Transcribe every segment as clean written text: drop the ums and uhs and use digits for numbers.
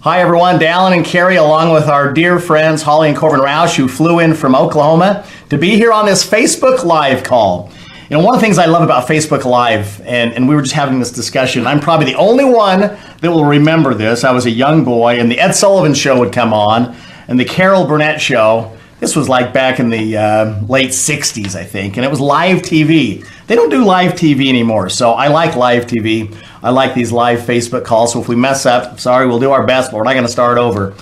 Hi everyone, Dallin and Karree along with our dear friends Holly and Corbin Roush who flew in from Oklahoma to be here on this Facebook Live call. You know, one of the things I love about Facebook Live, and we were just having this discussion, I'm probably the only one that will remember this. I was a young boy and the Ed Sullivan Show would come on and the Carol Burnett Show. This was like back in the late 60s, I think, and it was live TV. They don't do live TV anymore, so I like live TV. I like these live Facebook calls, so if we mess up, sorry, we'll do our best, but we're not going to start over.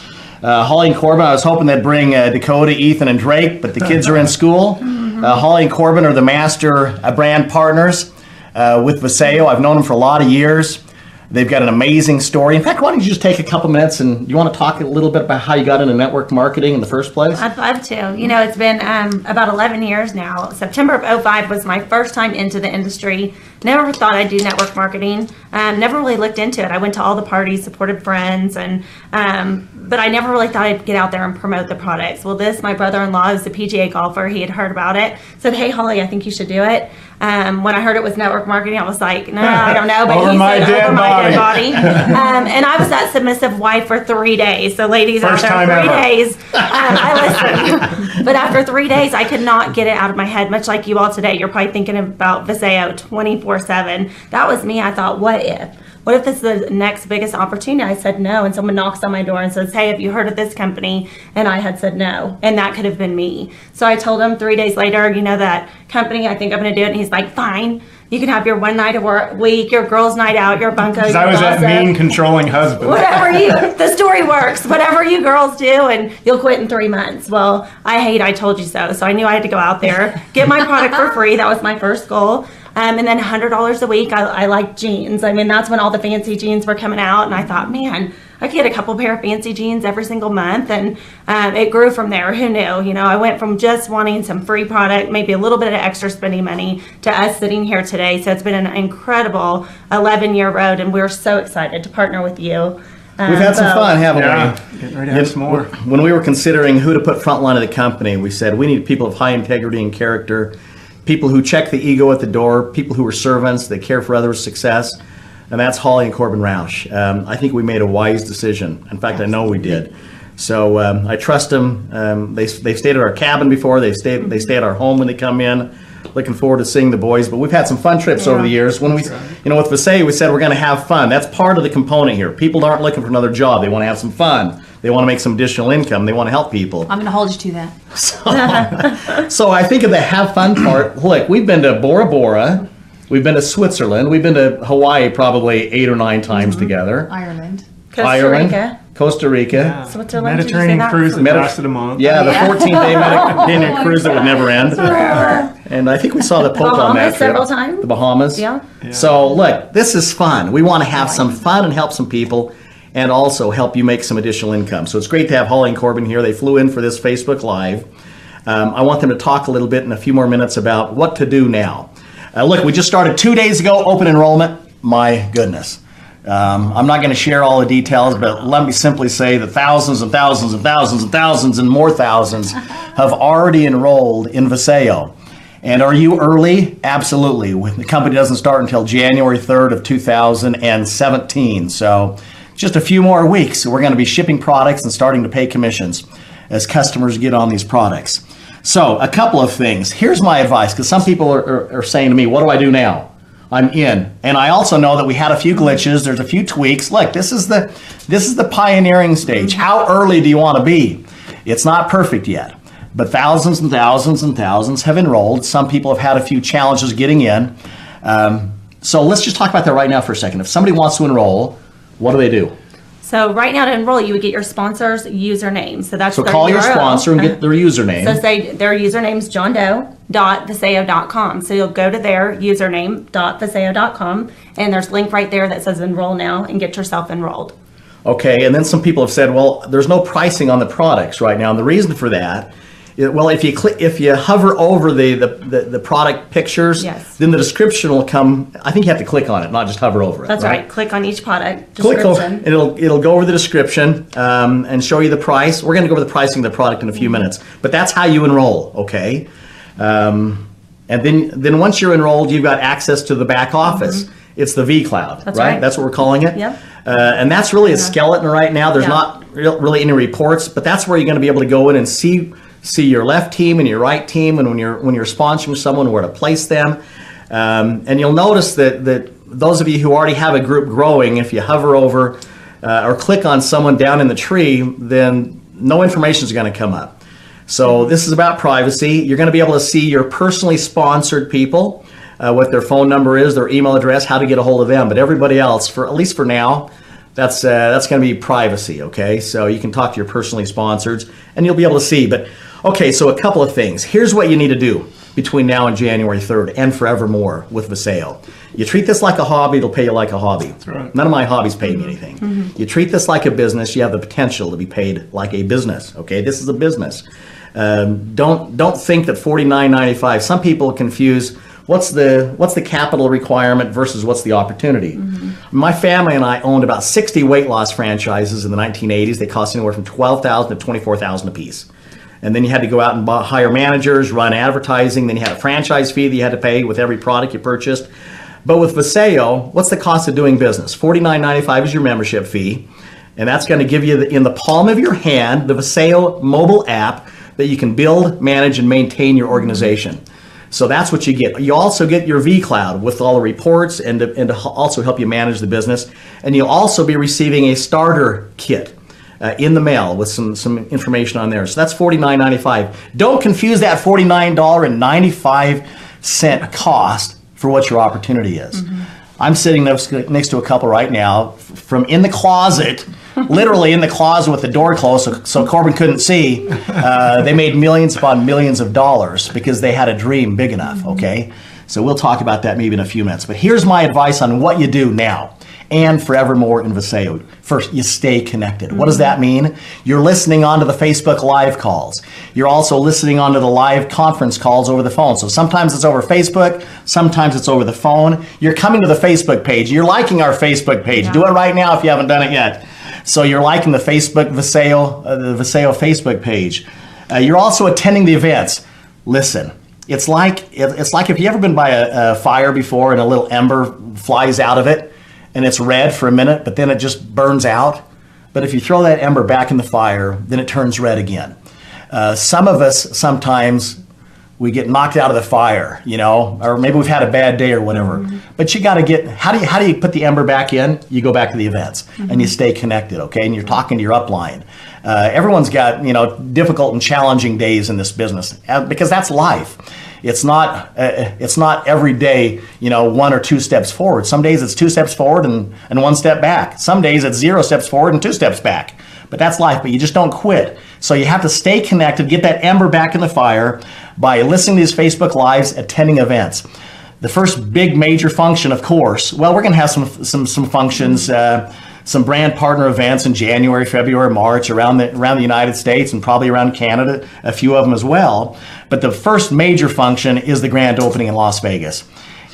Holly and Corbin, I was hoping they'd bring Dakota, Ethan, and Drake, but the kids are in school. Holly and Corbin are the master brand partners with VASAYO. I've known them for a lot of years. They've got an amazing story. In fact, why don't you just take a couple minutes and you want to talk a little bit about how you got into network marketing in the first place? I'd love to. You know, it's been about 11 years now. September of 2005 was my first time into the industry. Never thought I'd do network marketing. Never really looked into it. I went to all the parties, supported friends, and but I never really thought I'd get out there and promote the products. Well, my brother-in-law is a PGA golfer. He had heard about it. Said, "Hey, Holly, I think you should do it." When I heard it was network marketing, I was like, "No, I don't know." But over my dead body. And I was that submissive wife for 3 days. So, ladies First out there, time 3 ever. days, I listened. But after 3 days, I could not get it out of my head. Much like you all today, you're probably thinking about VASAYO 24/7. That was me. I thought, what if? What if this is the next biggest opportunity? I said no, and someone knocks on my door and says, "Hey, have you heard of this company?" And I had said no, and that could have been me. So I told him 3 days later, you know, that company, I think I'm going to do it. And he's like, "Fine, you can have your one night a week, your girls' night out, your bunko." Because I was that mean, controlling husband. The story works. Whatever you girls do, and you'll quit in 3 months. Well, I told you so. So I knew I had to go out there, get my product for free. That was my first goal. And then $100 a week. I like jeans. I mean, that's when all the fancy jeans were coming out. And I thought, man, I could get a couple pair of fancy jeans every single month. And it grew from there. Who knew? You know, I went from just wanting some free product, maybe a little bit of extra spending money, to us sitting here today. So it's been an incredible 11-year road. And we're so excited to partner with you. We've had some fun, haven't we? Getting ready to have some more. When we were considering who to put front line of the company, we said we need people of high integrity and character, people who check the ego at the door, people who are servants, that care for others' success, and that's Holly and Corbin Roush. I think we made a wise decision. In fact, I know we did. So I trust them. They've stayed at our cabin before. They stay at our home when they come in. Looking forward to seeing the boys. But we've had some fun trips over the years. When we, you know, with VASAYO, we said we're going to have fun. That's part of the component here. People aren't looking for another job. They want to have some fun. They want to make some additional income. They want to help people. I'm going to hold you to that. So I think of the have fun part. Look, we've been to Bora Bora. We've been to Switzerland. We've been to Hawaii probably 8 or 9 times together. Ireland. Costa Rica. Yeah. Switzerland. Mediterranean cruise that lasted a month. Yeah, the 14-day Mediterranean cruise that would never end. And I think we saw the Pope on that trip. Several times. The Bahamas. Yeah. So look, this is fun. We want to have some fun and help some people, and also help you make some additional income. So it's great to have Holly and Corbin here. They flew in for this Facebook Live. I want them to talk a little bit in a few more minutes about what to do now. Look, we just started 2 days ago, open enrollment. My goodness. I'm not going to share all the details, but let me simply say that thousands and thousands and thousands and thousands and more thousands have already enrolled in VASAYO. And are you early? Absolutely. The company doesn't start until January 3rd of 2017. So just a few more weeks, we're going to be shipping products and starting to pay commissions as customers get on these products. So a couple of things. Here's my advice, because some people are saying to me, what do I do now? I'm in. And I also know that we had a few glitches. There's a few tweaks. Look, this is the pioneering stage. How early do you want to be? It's not perfect yet, but thousands and thousands and thousands have enrolled. Some people have had a few challenges getting in. So let's just talk about that right now for a second. If somebody wants to enroll, what do they do? So right now to enroll, you would get your sponsor's username. So that's So their call your URL. sponsor and get their username. So say their username's johndoe.vasayo.com. So you'll go to their username.vasayo.com, and there's a link right there that says enroll now, and get yourself enrolled. Okay, and then some people have said, well, there's no pricing on the products right now. And the reason for that, well, if you hover over the product pictures, Yes. then the description will come. I think you have to click on it, not just hover over it. That's right. Click on each product Click over, description. and it'll go over the description and show you the price. We're going to go over the pricing of the product in a few minutes, but that's how you enroll, okay? And then once you're enrolled, you've got access to the back office. It's the V Cloud, That's right? right. That's what we're calling it. Yep. And that's really a skeleton right now. There's Yeah. not really any reports, but that's where you're going to be able to go in and see your left team and your right team, and when you're sponsoring someone, where to place them. And you'll notice that those of you who already have a group growing, if you hover over or click on someone down in the tree, then no information is going to come up. So this is about privacy. You're going to be able to see your personally sponsored people, what their phone number is, their email address, how to get a hold of them. But everybody else, for at least for now, that's going to be privacy, okay? So you can talk to your personally sponsors, and you'll be able to see. But, okay, so a couple of things. Here's what you need to do between now and January 3rd and forevermore with VASAYO. You treat this like a hobby, it'll pay you like a hobby. That's right. None of my hobbies pay me anything. You treat this like a business, you have the potential to be paid like a business, okay? This is a business. Don't think that $49.95. Some people confuse what's the capital requirement versus what's the opportunity. My family and I owned about 60 weight loss franchises in the 1980s. They cost anywhere from $12,000 to $24,000 a piece. And then you had to go out and hire managers, run advertising. Then you had a franchise fee that you had to pay with every product you purchased. But with VASAYO, what's the cost of doing business? $49.95 is your membership fee. And that's going to give you, in the palm of your hand, the VASAYO mobile app that you can build, manage, and maintain your organization. So that's what you get. You also get your vCloud with all the reports and to also help you manage the business. And you'll also be receiving a starter kit in the mail with some information on there. So that's $49.95. Don't confuse that $49.95 cost for what your opportunity is. I'm sitting next to a couple right now from in the closet, literally in the closet with the door closed so Corbin couldn't see. They made millions upon millions of dollars because they had a dream big enough, okay? So we'll talk about that maybe in a few minutes. But here's my advice on what you do now and forevermore in VASAYO. First, you stay connected. What does that mean? You're listening onto the Facebook Live calls. You're also listening onto the live conference calls over the phone. So sometimes it's over Facebook, sometimes it's over the phone. You're coming to the Facebook page. You're liking our Facebook page. Do it right now if you haven't done it yet. So you're liking the Facebook VASAYO Facebook page. You're also attending the events. Listen, it's like if you ever been by a fire before and a little ember flies out of it, and it's red for a minute, but then it just burns out. But if you throw that ember back in the fire, then it turns red again. Some of us, sometimes, we get knocked out of the fire, or maybe we've had a bad day or whatever. But you got to get, how do you put the ember back in? You go back to the events, and you stay connected, okay? And you're talking to your upline. Everyone's got, difficult and challenging days in this business, because that's life. It's not every day, 1 or 2 steps forward. Some days it's 2 steps forward and 1 step back. Some days it's 0 steps forward and 2 steps back. But that's life, but you just don't quit. So you have to stay connected, get that ember back in the fire by listening to these Facebook Lives, attending events. The first big major function, of course, well, we're going to have some functions, some brand partner events in January, February, March around the United States and probably around Canada, a few of them as well. But the first major function is the grand opening in Las Vegas.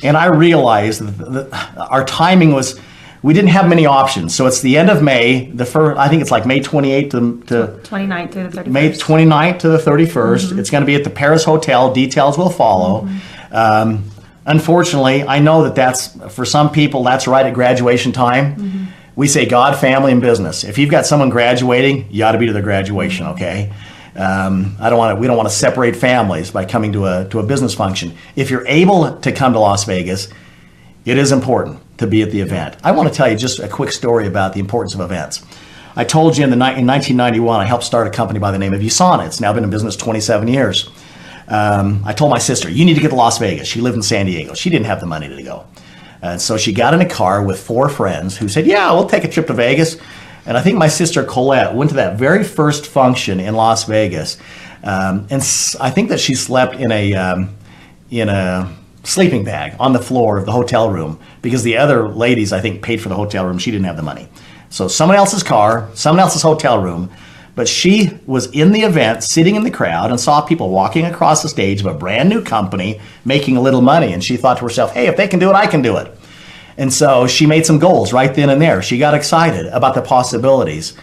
And I realized that our timing was, we didn't have many options. So it's the end of May, I think it's like May 28th to 29th through the 31st. May 29th to the 31st. It's going to be at the Paris Hotel. Details will follow. Unfortunately, I know that's, for some people, that's right at graduation time. We say God, family, and business. If you've got someone graduating, you ought to be to their graduation, okay? We don't want to separate families by coming to a business function. If you're able to come to Las Vegas, it is important to be at the event. I want to tell you just a quick story about the importance of events. I told you in 1991, I helped start a company by the name of VASAYO. It's now been in business 27 years. I told my sister, you need to get to Las Vegas. She lived in San Diego. She didn't have the money to go. And so she got in a car with 4 friends who said, yeah, we'll take a trip to Vegas. And I think my sister Colette went to that very first function in Las Vegas. And I think that she slept in a sleeping bag on the floor of the hotel room because the other ladies, I think, paid for the hotel room. She didn't have the money. So someone else's car, someone else's hotel room. But she was in the event, sitting in the crowd, and saw people walking across the stage of a brand new company making a little money. And she thought to herself, hey, if they can do it, I can do it. And so she made some goals right then and there. She got excited about the possibilities.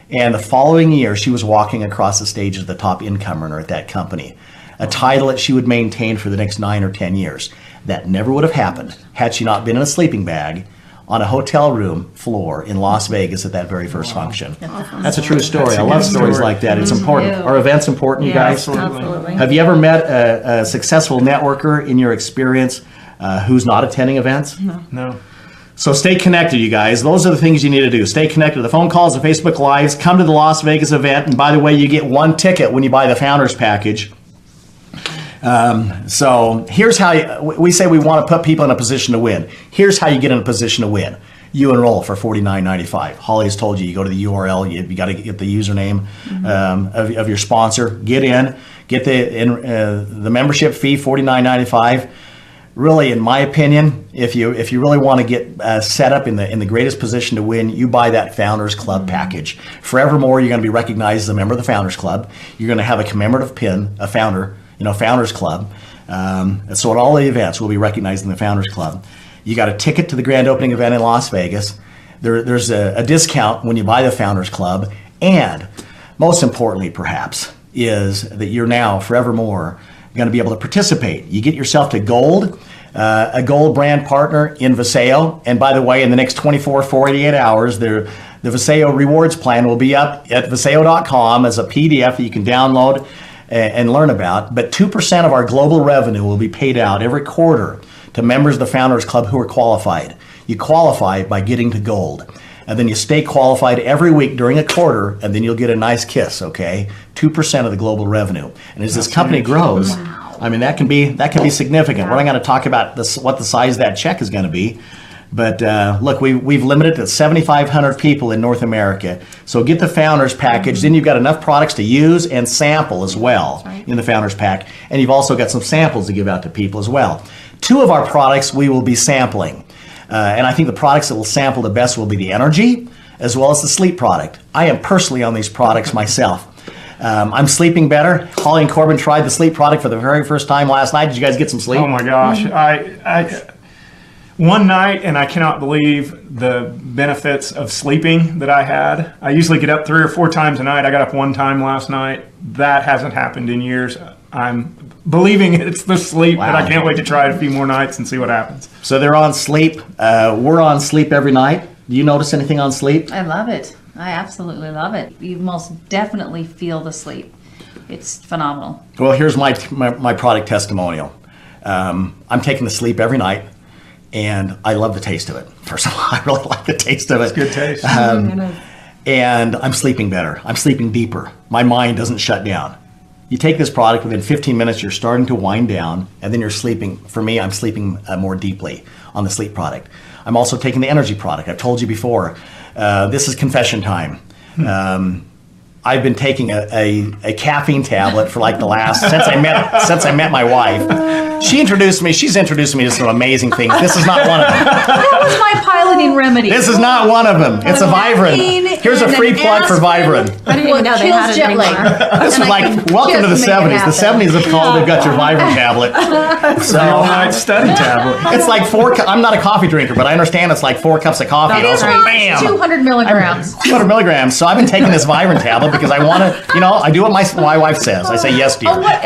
And the following year, she was walking across the stage as the top income earner at that company, a title that she would maintain for the next 9 or 10 years. That never would have happened had she not been in a sleeping bag on a hotel room floor in Las Vegas at that very first function. That's a true story. I love stories like that. It's important. Are events important, you guys? Absolutely. Have you ever met a successful networker in your experience who's not attending events? No. So stay connected, you guys. Those are the things you need to do. Stay connected to the phone calls, the Facebook Lives. Come to the Las Vegas event. And by the way, you get one ticket when you buy the Founders Package. So here's how we say we want to put people in a position to win. Here's how you get in a position to win. You enroll for $49.95. Holly has told you, you go to the URL, you got to get the username of your sponsor. Get in, get the membership fee, $49.95. Really, in my opinion, if you really want to get set up in the greatest position to win, you buy that Founders Club package. Forevermore, you're going to be recognized as a member of the Founders Club. You're going to have a commemorative pin, a founder. Founders Club. So at all the events, we'll be recognizing the Founders Club. You got a ticket to the grand opening event in Las Vegas. There's a discount when you buy the Founders Club. And most importantly, perhaps, is that you're now forevermore going to be able to participate. You get yourself to gold, a gold brand partner in VASAYO. And by the way, in the next 48 hours, the VASAYO rewards plan will be up at vasayo.com as a PDF that you can download and learn about. But 2% of our global revenue will be paid out every quarter to members of the Founders Club who are qualified. You qualify by getting to gold. And then you stay qualified every week during a quarter, and then you'll get a nice kiss, okay? 2% of the global revenue. And as this company grows, I mean, that can be significant. We're not going to talk about what the size of that check is going to be. But look, we've limited it to 7,500 people in North America. So get the Founders Package. Then you've got enough products to use and sample as well in the Founders Pack. And you've also got some samples to give out to people as well. 2 of our products we will be sampling. And I think the products that will sample the best will be the energy as well as the sleep product. I am personally on these products myself. I'm sleeping better. Holly and Corbin tried the sleep product for the very first time last night. Did you guys get some sleep? Oh my gosh. I one night, and I cannot believe the benefits of sleeping that I had. I usually get up 3 or 4 times a night. I got up 1 time last night. That hasn't happened in years. I'm believing it's the sleep, but I can't wait to try it a few more nights and see what happens. So they're on sleep. We're on sleep every night. Do you notice anything on sleep? I love it. I absolutely love it. You most definitely feel the sleep. It's phenomenal. Well, here's my product testimonial. I'm taking the sleep every night. And I love the taste of it. First of all, I really like the taste of it. It's good taste. And I'm sleeping better. I'm sleeping deeper. My mind doesn't shut down. You take this product, within 15 minutes, you're starting to wind down, and then you're sleeping. For me, I'm sleeping more deeply on the sleep product. I'm also taking the energy product. I've told you before, this is confession time. I've been taking a caffeine tablet for like the last, since I met my wife. She's introduced me to some amazing things. This is not one of them. That was my piloting remedy. This is not one of them. It's a Vibrant. Here's a free plug for Vibrant. I didn't even know they had it anymore. This was like, welcome to the 70s. The 70s have called, they've got your Vibrant tablet. So, all-night study tablet. It's like 4 I'm not a coffee drinker, but I understand it's like 4 cups of coffee. It is bam! 200 milligrams. 200 milligrams. So I've been taking this Vibrant tablet because I want to, I do what my wife says. I say, yes, dear. Oh, what?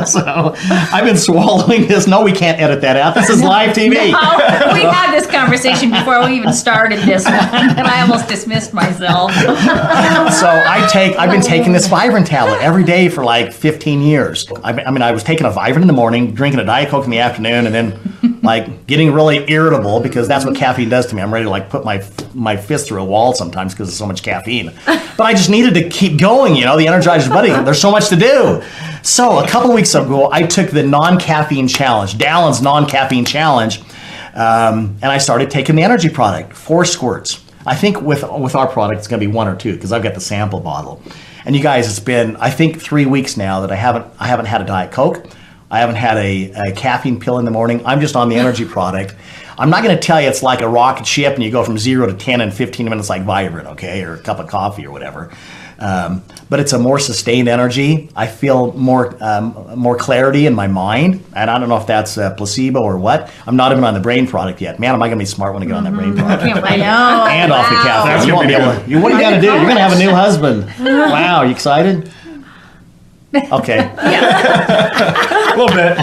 So I've been swallowing this. No, we can't edit that out. This is live TV. No, we had this conversation before we even started this one, and I almost dismissed myself. So I've been taking this Vibrant tablet every day for like 15 years. I was taking a Vibrant in the morning, drinking a Diet Coke in the afternoon, and then like getting really irritable because that's what caffeine does to me. I'm ready to like put my fist through a wall sometimes because of so much caffeine. But I just needed to keep going, the Energizer Bunny. There's so much to do. So a couple weeks ago, I took the non-caffeine challenge, Dallin's non-caffeine challenge, and I started taking the energy product, 4 squirts. I think with our product, it's going to be 1 or 2 because I've got the sample bottle. And you guys, it's been, I think, 3 weeks now that I haven't had a Diet Coke. I haven't had a caffeine pill in the morning. I'm just on the energy product. I'm not going to tell you it's like a rocket ship and you go from 0 to 10 in 15 minutes like Vibrant, okay, or a cup of coffee or whatever. But it's a more sustained energy. I feel more clarity in my mind, and I don't know if that's a placebo or what. I'm not even on the brain product yet. Man, am I going to be smart when I get on that brain product? I know. And off the caffeine. You won't be able to. What are you going to do? You're going to have a new husband. Wow, you excited? Okay. A little bit.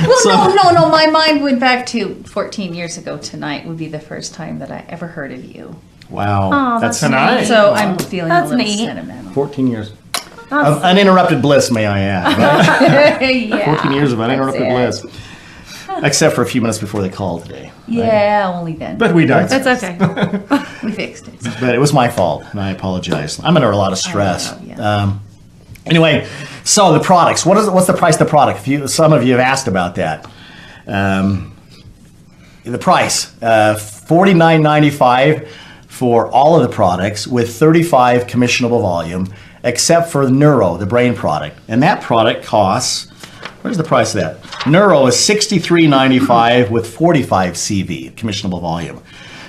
Well, no. My mind went back to 14 years ago tonight would be the first time that I ever heard of you. Wow. Oh, that's tonight. So I'm feeling That's a little neat. sentimental. 14 years. Of uninterrupted bliss, may I add. Right? Yeah. 14 years of uninterrupted that's bliss. Except for a few minutes before the call today. Yeah, only then. But we died. That's okay. We fixed it. But it was my fault, and I apologize. I'm under a lot of stress. I know, Anyway, so the products. What's the price of the product? Some of you have asked about that. The price, $49.95 for all of the products with 35 commissionable volume, except for Neuro, the brain product. And that product costs, where's the price of that? Neuro is $63.95 with 45 CV, commissionable volume.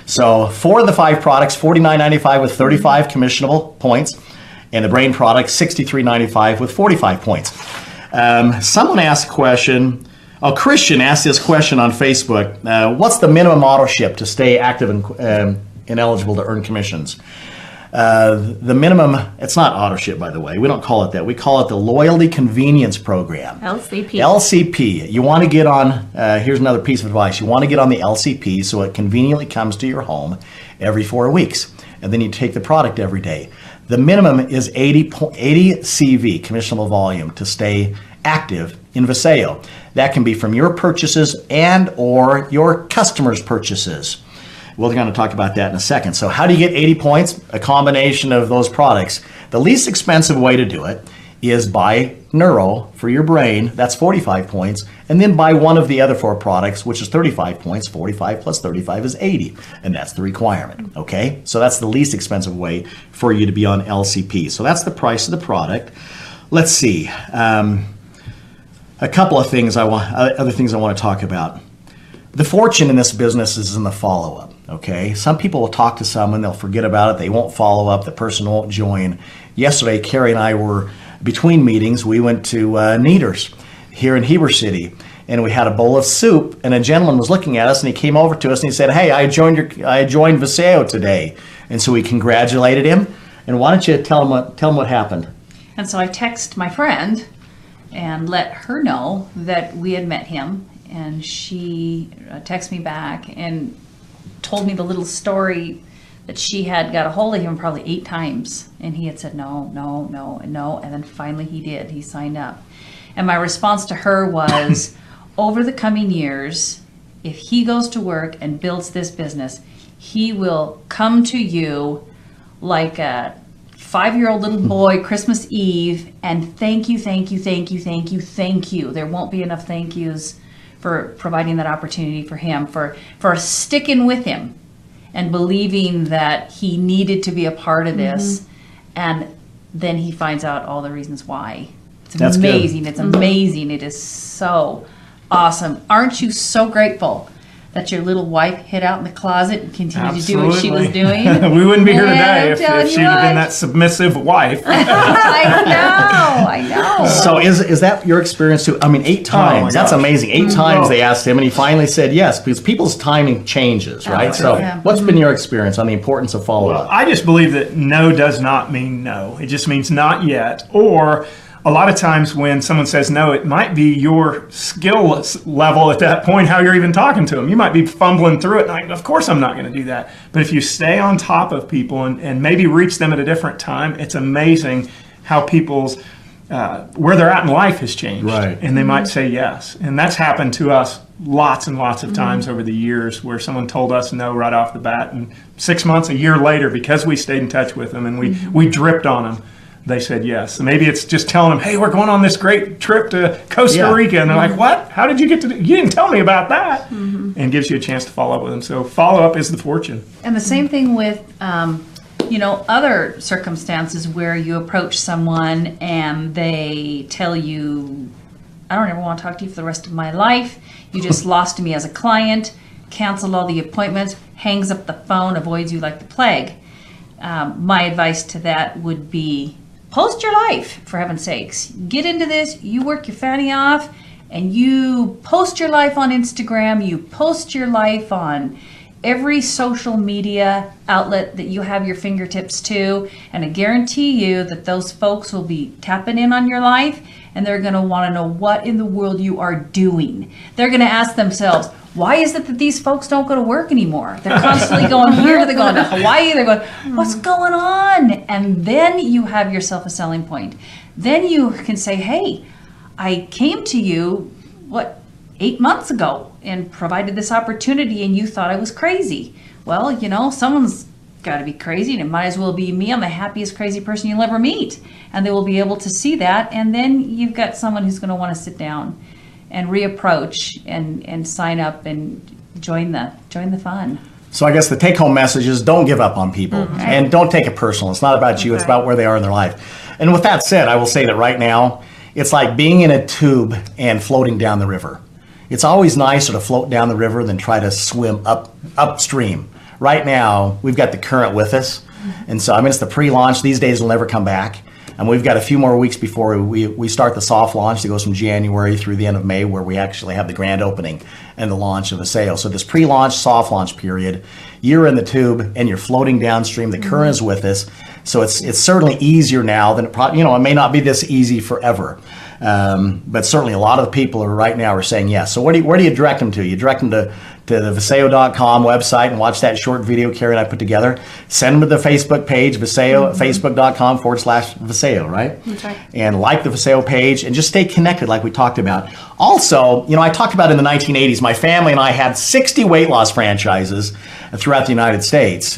So for the 5 products, $49.95 with 35 commissionable points, and the brain product, $63.95 with 45 points. Someone asked a question, Christian asked this question on Facebook, what's the minimum auto ship to stay active and eligible to earn commissions? The minimum, it's not auto ship, by the way. We don't call it that. We call it the Loyalty Convenience Program. LCP. LCP. You want to get on, here's another piece of advice. You want to get on the LCP so it conveniently comes to your home every 4 weeks. And then you take the product every day. The minimum is 80 CV, commissionable volume, to stay active in VASAYO. That can be from your purchases and or your customers' purchases. We're going to talk about that in a second. So how do you get 80 points? A combination of those products. The least expensive way to do it is buy Neuro for your brain. That's 45 points. And then buy one of the other 4 products, which is 35 points. 45 plus 35 is 80. And that's the requirement. Okay? So that's the least expensive way for you to be on LCP. So that's the price of the product. Let's see. A couple of things other things I want to talk about. The fortune in this business is in the follow-up. Okay, some people will talk to someone, they'll forget about it, they won't follow up, the person won't join. Yesterday, Karree and I were between meetings. We went to Neaters here in Heber City, and we had a bowl of soup. And a gentleman was looking at us, and he came over to us and he said, "Hey, I joined VASAYO today." And so we congratulated him. And why don't you tell him what happened? And so I text my friend and let her know that we had met him, and she texted me back and told me the little story that she had got a hold of him probably 8 times, and he had said no, and then finally he did. He signed up. And my response to her was, over the coming years, if he goes to work and builds this business, he will come to you like a 5-year-old little boy Christmas Eve and thank you. There won't be enough thank yous for providing that opportunity for him, for sticking with him and believing that he needed to be a part of this. And then he finds out all the reasons why. That's amazing. Good. It's amazing. It is so awesome. Aren't you so grateful that your little wife hid out in the closet and continued to do what she was doing? We wouldn't be here today if she'd have been that submissive wife. I know. So is that your experience too? I mean, 8 times. That's amazing. 8 times they asked him, and he finally said yes, because people's timing changes, right? So what's been your experience on the importance of follow-up? Well, I just believe that no does not mean no. It just means not yet. Or a lot of times when someone says no, it might be your skill level at that point, how you're even talking to them. You might be fumbling through it, and of course I'm not going to do that. But if you stay on top of people and maybe reach them at a different time, it's amazing how people's, where they're at in life has changed. Right. And they might say yes. And that's happened to us lots and lots of times over the years, where someone told us no right off the bat, and 6 months, a year later, because we stayed in touch with them and we dripped on them, they said yes. So maybe it's just telling them, hey, we're going on this great trip to Costa Rica. And they're like, what? How did you get to do? You didn't tell me about that. And gives you a chance to follow up with them. So follow-up is the fortune. And the same thing with, other circumstances where you approach someone and they tell you, I don't ever want to talk to you for the rest of my life. You just lost me as a client, canceled all the appointments, hangs up the phone, avoids you like the plague. My advice to that would be, post your life, for heaven's sakes. Get into this, you work your fanny off, and you post your life on Instagram, you post your life on every social media outlet that you have your fingertips to, and I guarantee you that those folks will be tapping in on your life, and they're going to want to know what in the world you are doing. They're going to ask themselves, why is it that these folks don't go to work anymore? They're constantly going here, they're going to Hawaii, they're going, what's going on? And then you have yourself a selling point. Then you can say, hey, I came to you, 8 months ago and provided this opportunity and you thought I was crazy. Well, you know, someone's got to be crazy, and it might as well be me. I'm the happiest crazy person you'll ever meet. And they will be able to see that. And then you've got someone who's going to want to sit down and reapproach and sign up and join the fun. So I guess the take-home message is don't give up on people and don't take it personal. It's not about you. It's about where they are in their life. And with that said, I will say that right now, it's like being in a tube and floating down the river. It's always nicer to float down the river than try to swim upstream. Right now, we've got the current with us. And so, I mean, it's the pre-launch. These days will never come back. And we've got a few more weeks before we start the soft launch that goes from January through the end of May, where we actually have the grand opening and the launch of VASAYO. So this pre-launch, soft launch period, you're in the tube and you're floating downstream. The current is with us. So it's certainly easier now than it may not be this easy forever. But certainly a lot of the people right now are saying yes. So where do you direct them to? You direct them to the VASAYO.com website and watch that short video Karree and I put together. Send them to the Facebook page, VASAYO, facebook.com/VASAYO, right? That's right. And like the VASAYO page and just stay connected like we talked about. Also, I talked about in the 1980s, my family and I had 60 weight loss franchises throughout the United States.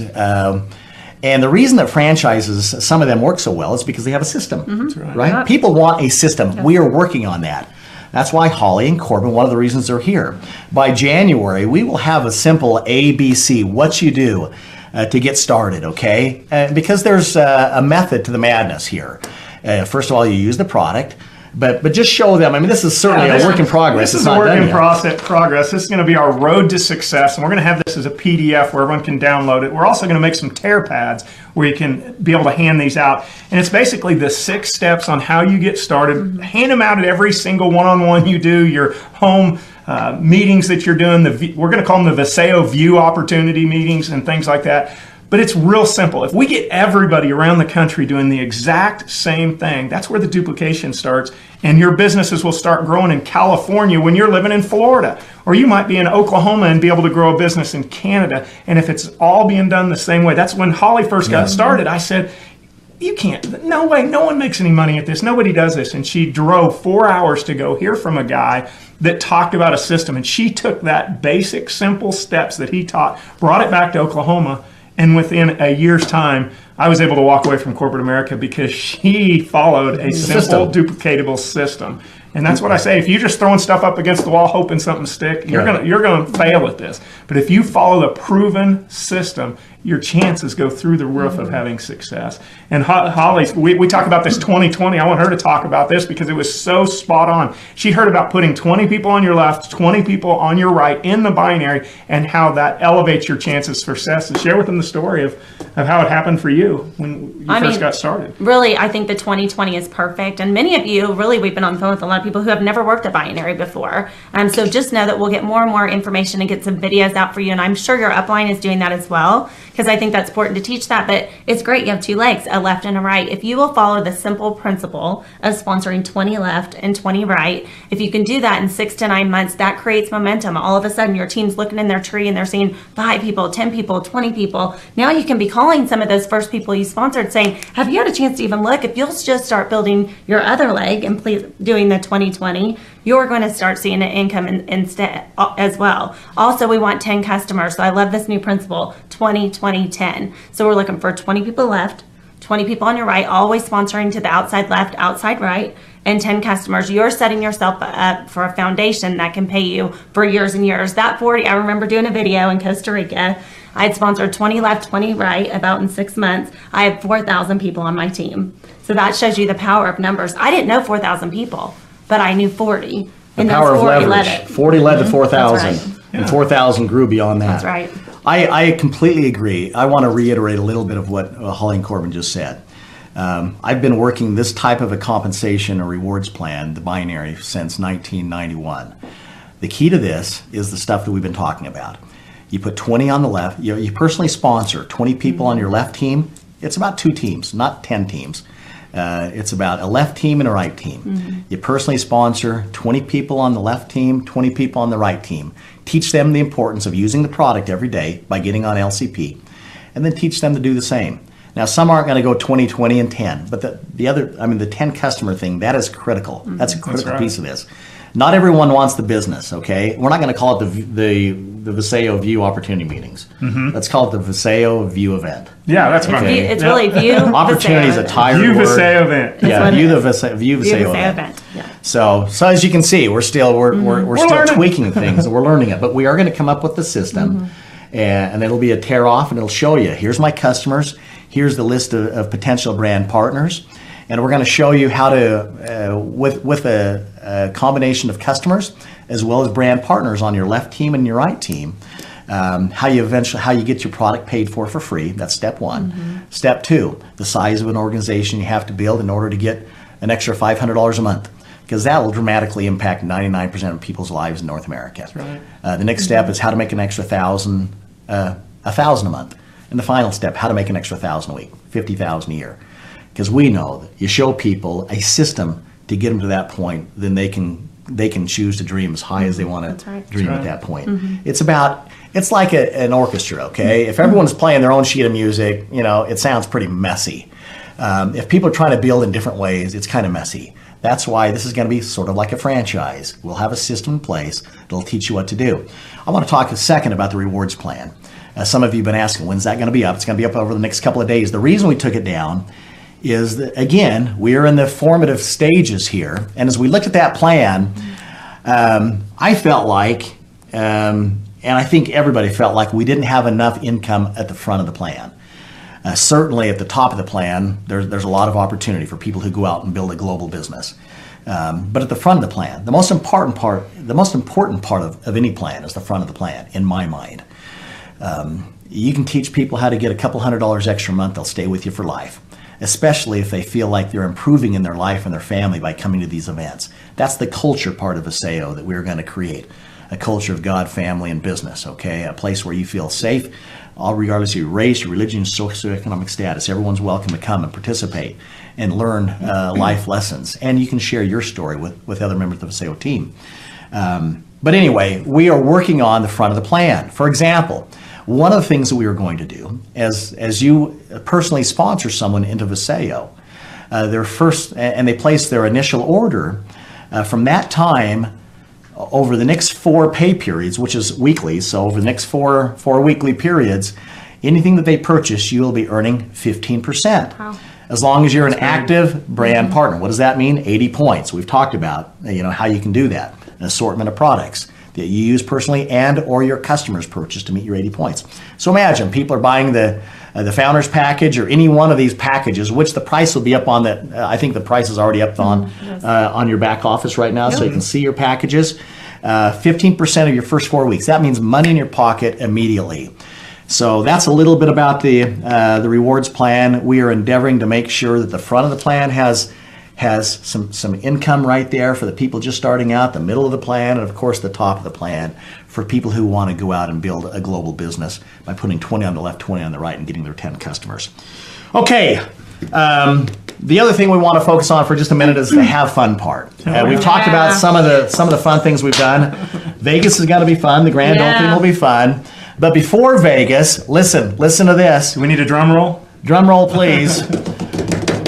And the reason that franchises, some of them work so well, is because they have a system, right? Yep. People want a system. We are working on that. That's why Holly and Corbin, one of the reasons they're here. By January, we will have a simple ABC, what you do to get started, okay? Because there's a method to the madness here. First of all, you use the product. But just show them. I mean, this is certainly a work in progress. This is a work in progress. This is going to be our road to success, and we're going to have this as a PDF where everyone can download it. We're also going to make some tear pads where you can be able to hand these out. And it's basically the 6 steps on how you get started. Hand them out at every single one-on-one you do, your home meetings that you're doing. We're going to call them the VASAYO View opportunity meetings and things like that. But it's real simple. If we get everybody around the country doing the exact same thing, that's where the duplication starts. And your businesses will start growing in California when you're living in Florida. Or you might be in Oklahoma and be able to grow a business in Canada. And if it's all being done the same way, that's when Holly first got started. I said, you can't, no way, no one makes any money at this. Nobody does this. And she drove 4 hours to go hear from a guy that talked about a system. And she took that basic, simple steps that he taught, brought it back to Oklahoma. And within a year's time, I was able to walk away from corporate America because she followed a simple, duplicatable system. And that's what I say. If you're just throwing stuff up against the wall, hoping something stick, you're gonna fail at this. But if you follow the proven system, your chances go through the roof of having success. And Holly, we talk about this 2020. I want her to talk about this because it was so spot on. She heard about putting 20 people on your left, 20 people on your right in the binary, and how that elevates your chances for success. And share with them the story of how it happened for you when you first got started. Really, I think the 2020 is perfect. And many of you, really, we've been on the phone with a lot of people who have never worked a binary before. So just know that we'll get more and more information and get some videos out for you. And I'm sure your upline is doing that as well, because I think that's important to teach that. But it's great. You have 2 legs, a left and a right. If you will follow the simple principle of sponsoring 20 left and 20 right, if you can do that in 6 to 9 months, that creates momentum. All of a sudden, your team's looking in their tree and they're seeing 5 people, 10 people, 20 people. Now you can be calling some of those first people you sponsored saying, have you had a chance to even look? If you'll just start building your other leg and doing the 2020, you're going to start seeing an income instead as well. Also, we want 10 customers. So I love this new principle, 20, 20, 10. So we're looking for 20 people left, 20 people on your right, always sponsoring to the outside left, outside right, and 10 customers. You're setting yourself up for a foundation that can pay you for years and years. That 40, I remember doing a video in Costa Rica. I had sponsored 20 left, 20 right, about in 6 months. I had 4,000 people on my team. So that shows you the power of numbers. I didn't know 4,000 people, but I knew 40. The power of leverage. 40 led to 4,000, right. and 4,000 grew beyond that. That's right. I completely agree. I want to reiterate a little bit of what Holly and Corbin just said. I've been working this type of a compensation or rewards plan, the binary, since 1991. The key to this is the stuff that we've been talking about. You put 20 on the left. You personally sponsor 20 people on your left team. It's about 2 teams, not 10 teams. It's about a left team and a right team. You personally sponsor 20 people on the left team, 20 people on the right team. Teach them the importance of using the product every day by getting on LCP, and then teach them to do the same. Now, some aren't going to go 20, 20, and 10, but the 10 customer thing, that is critical. That's a critical piece of this. Not everyone wants the business, okay? We're not going to call it the VASAYO View Opportunity Meetings. Let's call it the VASAYO View Event. Yeah, that's fine. It's really View Opportunity is a tired View word. VASAYO event. Yeah, View VASAYO event. Yeah. So as you can see, we're still tweaking things, and we're learning it. But we are going to come up with the system, and it'll be a tear off, and it'll show you. Here's my customers. Here's the list of potential brand partners. And we're going to show you how to, with a combination of customers as well as brand partners on your left team and your right team, how you get your product paid for free. That's step 1. Step 2, the size of an organization you have to build in order to get an extra $500 a month, because that will dramatically impact 99% of people's lives in North America. That's right. The next step is how to make an extra $1,000 a month. And the final step, how to make an extra $1,000 a week, $50,000 a year. Because we know that you show people a system to get them to that point, then they can choose to dream as high as they want to dream at that point. It's like an orchestra, okay? If everyone's playing their own sheet of music, it sounds pretty messy. If people are trying to build in different ways, it's kind of messy. That's why this is going to be sort of like a franchise. We'll have a system in place that'll teach you what to do. I want to talk a second about the rewards plan. Some of you have been asking, when's that going to be up? It's going to be up over the next couple of days. The reason we took it down is that, again, we are in the formative stages here. And as we looked at that plan, I felt like, and I think everybody felt like, we didn't have enough income at the front of the plan. Certainly at the top of the plan, there's a lot of opportunity for people who go out and build a global business. But at the front of the plan, the most important part of any plan is the front of the plan, in my mind. You can teach people how to get a couple $100 extra a month. They'll stay with you for life, especially if they feel like they're improving in their life and their family by coming to these events. That's the culture part of VASAYO that we're going to create, a culture of God, family, and business, okay? A place where you feel safe, all regardless of your race, your religion, socioeconomic status. Everyone's welcome to come and participate and learn life lessons. And you can share your story with other members of the VASAYO team. But anyway, we are working on the front of the plan. For example, one of the things that we are going to do, as you personally sponsor someone into VASAYO, and they place their initial order, from that time, over the next 4 pay periods, which is weekly, so over the next four weekly periods, anything that they purchase, you will be earning 15%. Wow. As long as you're an active brand partner. What does that mean? 80 points. We've talked about how you can do that. An assortment of products that you use personally and or your customers purchase to meet your 80 points. So imagine people are buying the Founders Package or any one of these packages, which the price will be up on that. I think the price is already up on your back office right now, so you can see your packages. 15% of your first 4 weeks. That means money in your pocket immediately. So that's a little bit about the rewards plan. We are endeavoring to make sure that the front of the plan has some income right there for the people just starting out, the middle of the plan, and of course the top of the plan for people who want to go out and build a global business by putting 20 on the left, 20 on the right, and getting their 10 customers. Okay, the other thing we want to focus on for just a minute is the have fun part. We've talked about some of the fun things we've done. Vegas is going to be fun. The grand opening will be fun. But before Vegas, listen to this. Do we need a drum roll? Drum roll, please.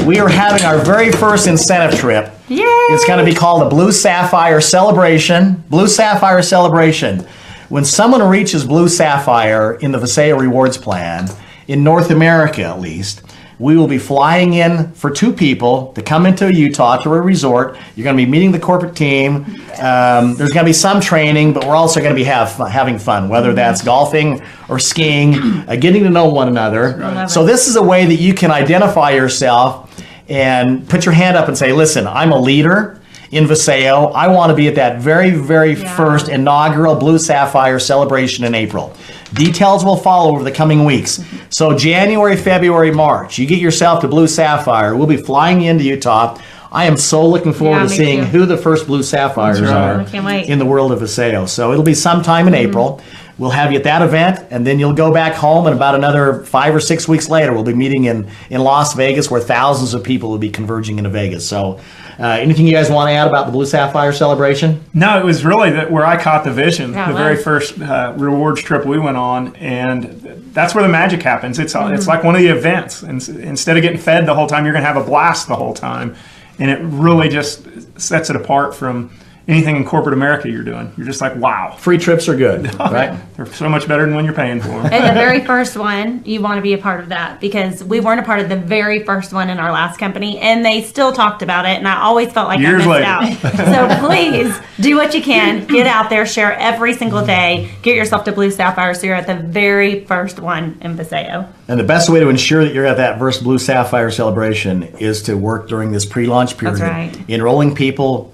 We are having our very first incentive trip. Yay! It's going to be called the Blue Sapphire Celebration. Blue Sapphire Celebration. When someone reaches Blue Sapphire in the VASAYO Rewards Plan, in North America at least, we will be flying in for 2 people to come into Utah to a resort. You're going to be meeting the corporate team. There's going to be some training, but we're also going to be having fun, whether that's golfing or skiing, getting to know one another. So this is a way that you can identify yourself and put your hand up and say, listen, I'm a leader in VASAYO. I want to be at that very, very first inaugural Blue Sapphire celebration in April. Details will follow over the coming weeks. So January, February, March, you get yourself to Blue Sapphire. We'll be flying into Utah. I am so looking forward to seeing who the first Blue Sapphires are in the world of VASAYO. So it'll be sometime in April. we'll have you at that event, and then you'll go back home, and about another 5 or 6 weeks later, we'll be meeting in Las Vegas, where thousands of people will be converging into Vegas. So anything you guys want to add about the Blue Sapphire celebration? No, it was really where I caught the vision. Yeah, the very first rewards trip we went on, and that's where the magic happens. It's like one of the events. And instead of getting fed the whole time, you're going to have a blast the whole time, and it really just sets it apart from anything in corporate America you're doing. You're just like, wow. Free trips are good, right? They're so much better than when you're paying for them. And the very first one, you want to be a part of that, because we weren't a part of the very first one in our last company, and they still talked about it, and I always felt like Years I missed out. So please do what you can. Get out there, share every single day. Get yourself to Blue Sapphire so you're at the very first one in VASAYO. And the best way to ensure that you're at that first Blue Sapphire celebration is to work during this pre-launch period. That's right. Enrolling people,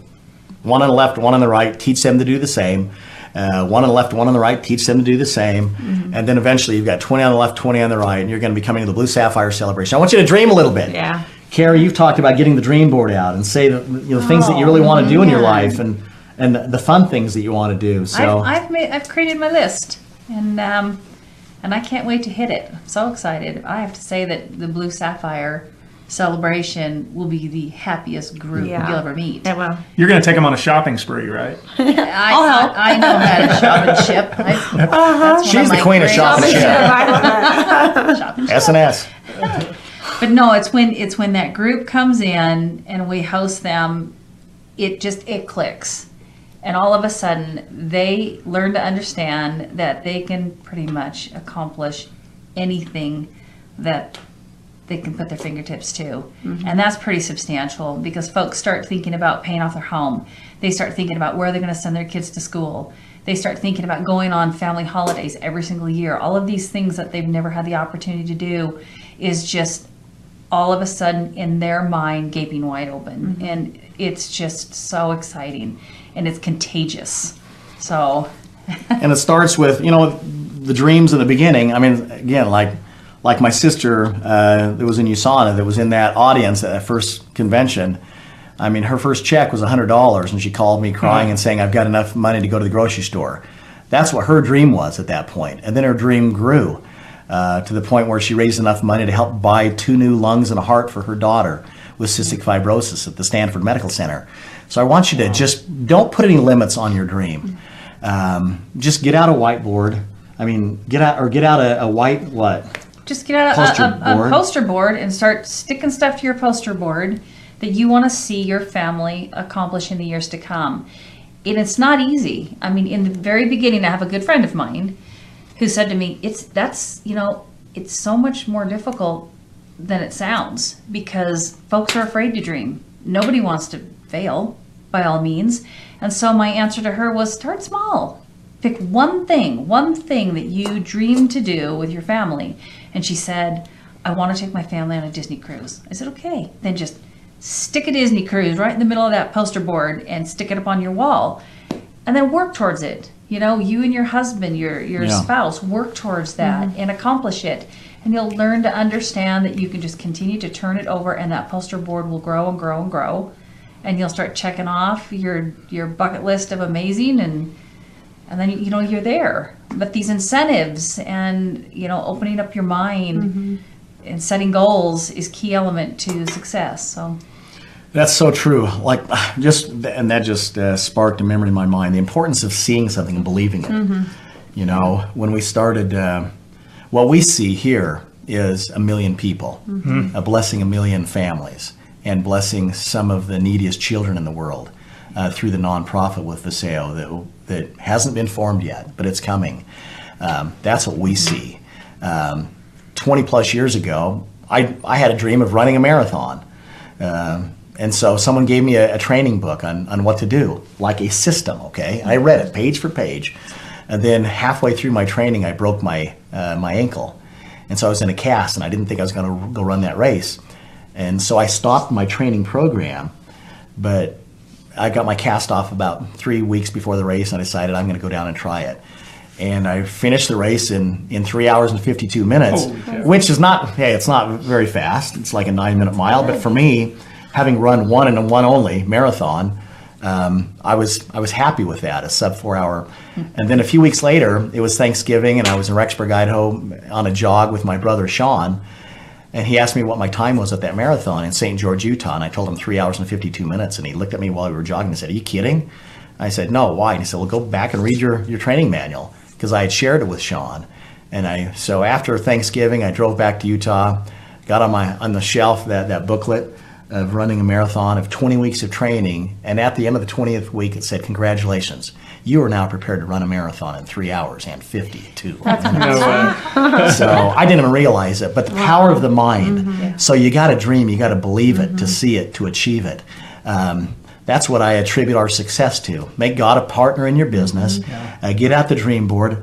one on the left, one on the right, teach them to do the same. One on the left, one on the right, teach them to do the same. Mm-hmm. And then eventually you've got 20 on the left, 20 on the right, and you're going to be coming to the Blue Sapphire celebration. I want you to dream a little bit. Yeah. Karree, you've talked about getting the dream board out and say the things that you really want to do in your life, and the fun things that you want to do. So I've created my list, and I can't wait to hit it. I'm so excited. I have to say that the Blue Sapphire celebration will be the happiest group you'll ever meet. It will. You're going to take them on a shopping spree, right? I know how to shop and ship. That's she's the queen of shop and ship. S&S. But no, it's when that group comes in and we host them, it clicks. And all of a sudden, they learn to understand that they can pretty much accomplish anything that they can put their fingertips to. Mm-hmm. And that's pretty substantial, because folks start thinking about paying off their home. They start thinking about where they're going to send their kids to school. They start thinking about going on family holidays every single year. All of these things that they've never had the opportunity to do is just all of a sudden in their mind gaping wide open. Mm-hmm. And it's just so exciting, and it's contagious. So and it starts with the dreams in the beginning. I mean, again, like my sister that was in USANA, that was in that audience at that first convention. I mean, her first check was $100, and she called me crying and saying, I've got enough money to go to the grocery store. That's what her dream was at that point. And then her dream grew to the point where she raised enough money to help buy 2 new lungs and a heart for her daughter with cystic fibrosis at the Stanford Medical Center. So I want you to just don't put any limits on your dream. Just get out a whiteboard. I mean, get out a white what? Just get out a poster board and start sticking stuff to your poster board that you want to see your family accomplish in the years to come. And it's not easy. I mean, in the very beginning, I have a good friend of mine who said to me, it's so much more difficult than it sounds, because folks are afraid to dream. Nobody wants to fail, by all means. And so my answer to her was, start small. Pick one thing that you dream to do with your family. And she said, I want to take my family on a Disney cruise. I said, okay, then just stick a Disney cruise right in the middle of that poster board and stick it up on your wall, and then work towards it. You and your husband, your spouse, work towards that and accomplish it. And you'll learn to understand that you can just continue to turn it over, and that poster board will grow and grow and grow. And you'll start checking off your bucket list of amazing, and then you're there. But these incentives and opening up your mind and setting goals is key element to success. So that's so true. That just sparked a memory in my mind. The importance of seeing something and believing it. When we started, what we see here is 1 million people, blessing 1 million families, and blessing some of the neediest children in the world through the nonprofit with VASAYO that hasn't been formed yet, but it's coming. That's what we see. 20 plus years ago, I had a dream of running a marathon. And so someone gave me a training book on what to do, like a system, okay? I read it page for page. And then halfway through my training, I broke my ankle. And so I was in a cast, and I didn't think I was going to go run that race. And so I stopped my training program, but I got my cast off about 3 weeks before the race, and I decided I'm going to go down and try it. And I finished the race in 3 hours and 52 minutes, which is it's not very fast. It's like a 9-minute mile. But for me, having run one and one only marathon, I was happy with that, a sub 4 hour. And then a few weeks later, it was Thanksgiving, and I was in Rexburg, Idaho on a jog with my brother Sean. And he asked me what my time was at that marathon in St. George, Utah. And I told him 3 hours and 52 minutes. And he looked at me while we were jogging and said, "Are you kidding?" I said, "No, why?" And he said, "Well, go back and read your training manual," because I had shared it with Sean. And so after Thanksgiving, I drove back to Utah, got on the shelf that booklet of running a marathon of 20 weeks of training. And at the end of the 20th week, it said, "Congratulations, you are now prepared to run a marathon in 3 hours and 52 minutes." So I didn't even realize it, but the power of the mind. So you got to dream, you got to believe it, to see it, to achieve it. That's what I attribute our success to. Make God a partner in your business. Get out the dream board.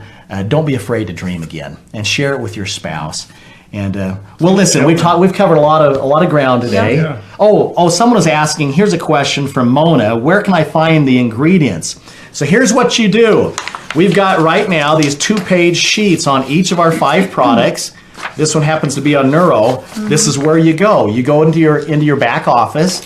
Don't be afraid to dream again, and share it with your spouse. And well, listen, we've covered a lot of ground today. Yeah. Oh, someone was asking. Here's a question from Mona. Where can I find the ingredients? So here's what you do. We've got right now these 2-page sheets on each of our 5 products. This one happens to be on Neuro. This is where you go. You go into your back office,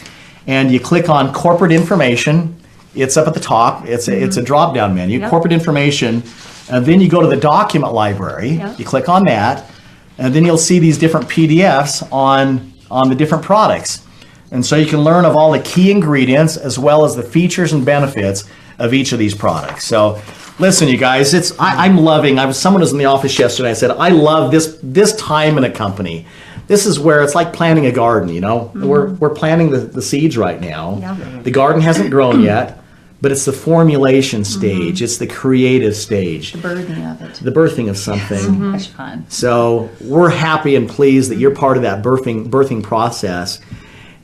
and you click on corporate information. It's up at the top. It's a drop-down menu. Corporate information, and then you go to the document library. You click on that, and then you'll see these different PDFs on the different products. And so you can learn of all the key ingredients as well as the features and benefits of each of these products. So listen, you guys, I'm loving. Someone was in the office yesterday. I said, I love this time in a company. This is where it's like planting a garden. We're planting the seeds right now. The garden hasn't grown yet, but it's the formulation stage. It's the creative stage. The birthing of it. The birthing of something. Much fun. So we're happy and pleased that you're part of that birthing process.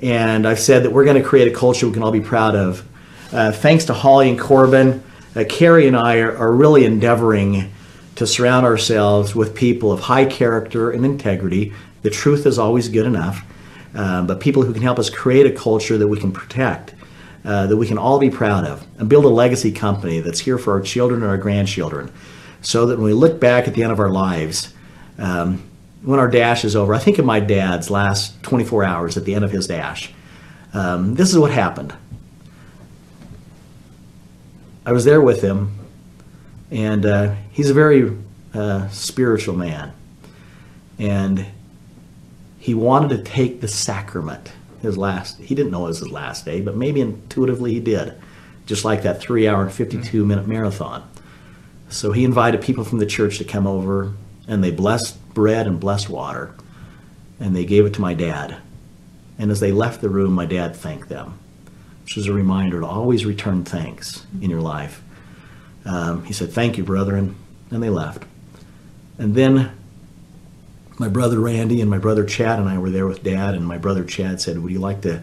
And I've said that we're going to create a culture we can all be proud of. Thanks to Holly and Corbin, Karree and I are really endeavoring to surround ourselves with people of high character and integrity. The truth is always good enough, but people who can help us create a culture that we can protect, that we can all be proud of, and build a legacy company that's here for our children and our grandchildren, so that when we look back at the end of our lives, when our dash is over, I think of my dad's last 24 hours at the end of his dash. This is what happened. I was there with him, and he's a very spiritual man, and he wanted to take the sacrament. He didn't know it was his last day, but maybe intuitively he did, just like that 3 hour and 52 minute marathon. So he invited people from the church to come over, and they blessed bread and blessed water, and they gave it to my dad. And as they left the room, my dad thanked them, which is a reminder to always return thanks in your life. He said, "Thank you, brethren," and they left. And then my brother Randy and my brother Chad and I were there with Dad, and my brother Chad said, "Would you like to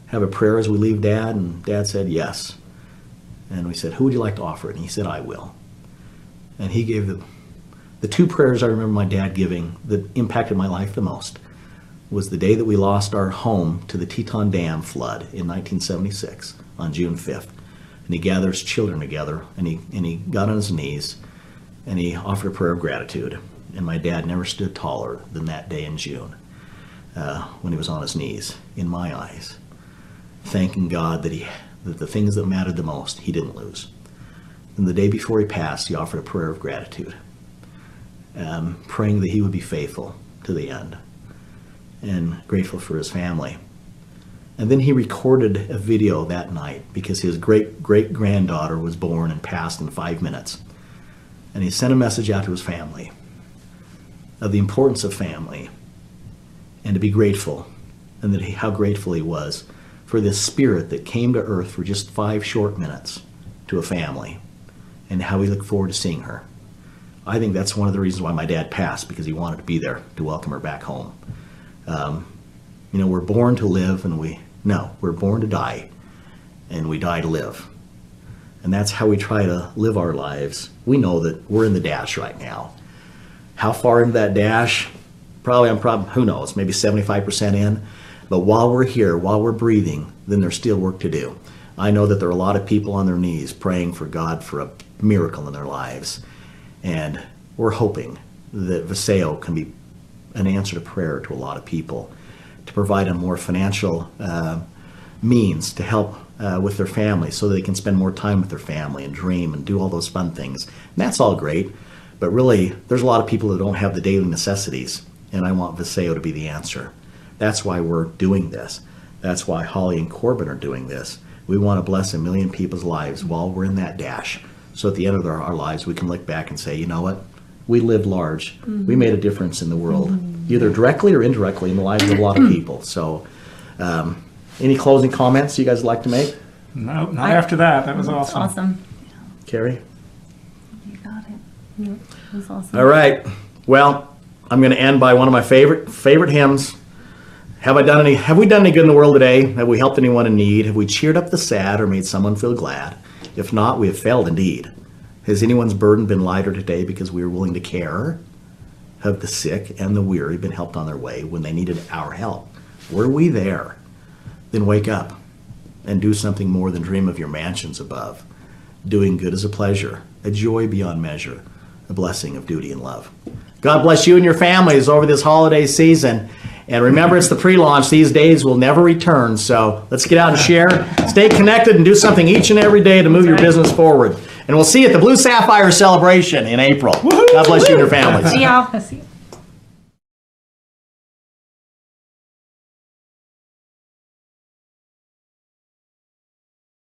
have a prayer as we leave, Dad?" And Dad said, "Yes." And we said, "Who would you like to offer it?" And he said, "I will." And he gave the 2 prayers I remember my dad giving that impacted my life the most was the day that we lost our home to the Teton Dam flood in 1976 on June 5th. And he gathered his children together, and he got on his knees, and he offered a prayer of gratitude. And my dad never stood taller than that day in June when he was on his knees, in my eyes, thanking God that the things that mattered the most, he didn't lose. And the day before he passed, he offered a prayer of gratitude, praying that he would be faithful to the end, and grateful for his family. And then he recorded a video that night because his great-great-granddaughter was born and passed in 5 minutes. And he sent a message out to his family of the importance of family and to be grateful, and how grateful he was for this spirit that came to earth for just 5 short minutes to a family, and how he looked forward to seeing her. I think that's one of the reasons why my dad passed, because he wanted to be there to welcome her back home. We're born to live, and we're born to die, and we die to live. And that's how we try to live our lives. We know that we're in the dash right now. How far into that dash? Probably, who knows, maybe 75% in. But while we're here, while we're breathing, then there's still work to do. I know that there are a lot of people on their knees praying for God for a miracle in their lives. And we're hoping that VASAYO can be an answer to prayer to a lot of people, to provide a more financial means to help with their family so they can spend more time with their family and dream and do all those fun things. And that's all great. But really, there's a lot of people that don't have the daily necessities, and I want VASAYO to be the answer. That's why we're doing this. That's why Holly and Corbin are doing this. We want to bless 1 million people's lives while we're in that dash. So at the end of our lives, we can look back and say, you know what? We lived large. We made a difference in the world, either directly or indirectly in the lives of a lot of people. So any closing comments you guys would like to make? No, not after that. That was That's awesome. awesome. Carrie? You got it. That was awesome. All right. Well, I'm going to end by one of my favorite hymns. Have we done any good in the world today? Have we helped anyone in need? Have we cheered up the sad or made someone feel glad? If not, we have failed indeed. Has anyone's burden been lighter today because we were willing to care? Have the sick and the weary been helped on their way when they needed our help? Were we there? Then wake up and do something more than dream of your mansions above. Doing good is a pleasure, a joy beyond measure, a blessing of duty and love. God bless you and your families over this holiday season. And remember, it's the pre-launch. These days will never return. So let's get out and share. Stay connected and do something each and every day to move your business forward. And we'll see you at the Blue Sapphire celebration in April. God bless you and your families. See y'all. See you.